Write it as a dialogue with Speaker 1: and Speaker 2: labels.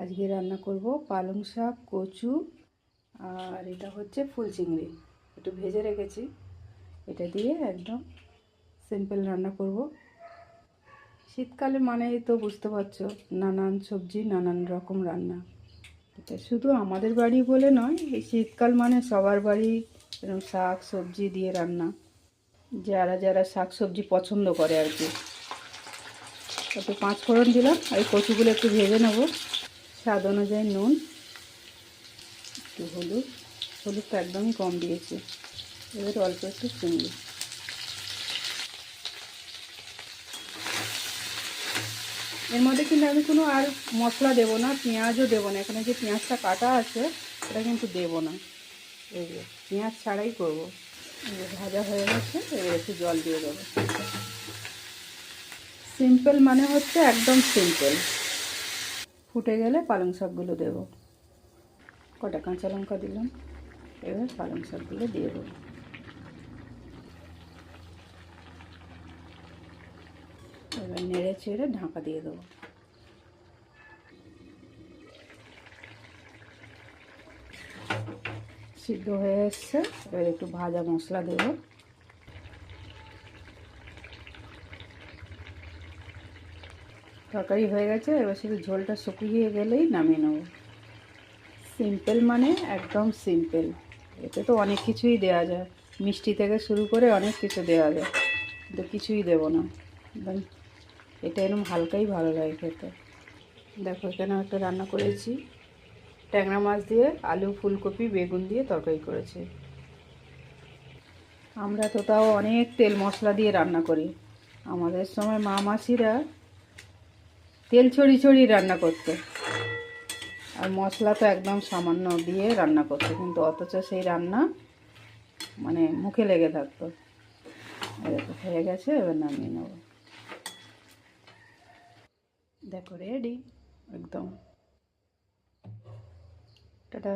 Speaker 1: আজকে রান্না করব পালং শাক, কচু আর এটা হচ্ছে ফুল চিংড়ি, একটু ভেজে রেখেছি। এটা দিয়ে একদম সিম্পল রান্না করব। শীতকালে মানেই তো বুঝতে পারছো, নানান সবজি, নানান রকম রান্না। এটা শুধু আমাদের বাড়ি বলে নয়, এই শীতকাল মানে সবার বাড়ি এরকম শাক সবজি দিয়ে রান্না, যারা যারা শাক সবজি পছন্দ করে আর কি। একটু 5 ফোড়ন দিলাম, আর এই কচুগুলো একটু ভেজে নেব। স্বাদ অনুযায়ী নুন, একটু হলুদটা একদমই কম দিয়েছি। এবার অল্প একটু চিংড়ি। এর মধ্যে কিন্তু আমি কোনো আর মশলা দেবো না, পেঁয়াজও দেবো না। এখানে যে পেঁয়াজটা কাটা আছে এটা কিন্তু দেবো না, এই যে পেঁয়াজ ছাড়াই করবো। ভাজা হয়ে গেছে, এবার একটু জল দিয়ে দেবো। সিম্পল মানে হচ্ছে একদম সিম্পল। ফুটে গেলে পালং শাকগুলো দেবো, কটা কাঁচা লঙ্কা দিলাম। এবার পালং শাকগুলো দিয়ে দেবো। এবার নেড়ে চেড়ে ঢাকা দিয়ে দেবো। সিদ্ধ হয়ে এসছে, এবার একটু ভাজা মশলা দেবো। তরকারি হয়ে গেছে, এবার শুধু ঝোলটা শুকিয়ে গেলেই নামিয়ে নেব। সিম্পল মানে একদম সিম্পল। এতে তো অনেক কিছুই দেওয়া যায়, মিষ্টি থেকে শুরু করে অনেক কিছু দেওয়া যায়, কিন্তু কিছুই দেবো না। এটা এরকম হালকাই ভালো লাগে খেতে। দেখো এখানে একটা রান্না করেছি, ট্যাংরা মাছ দিয়ে আলু, ফুলকপি, বেগুন দিয়ে তরকারি করেছি। আমরা তো তাও অনেক তেল মশলা দিয়ে রান্না করি। আমাদের সময় মা মাসিরা তেল ছড়ি ছড়ি রান্না করতো, আর মশলা তো একদম সামান্য দিয়ে রান্না করতো, কিন্তু অথচ সেই রান্না মানে মুখে লেগে থাকতো। এরকম হয়ে গেছে, এবার নামিয়ে নেব। দেখো রেডি একদম। টাটা।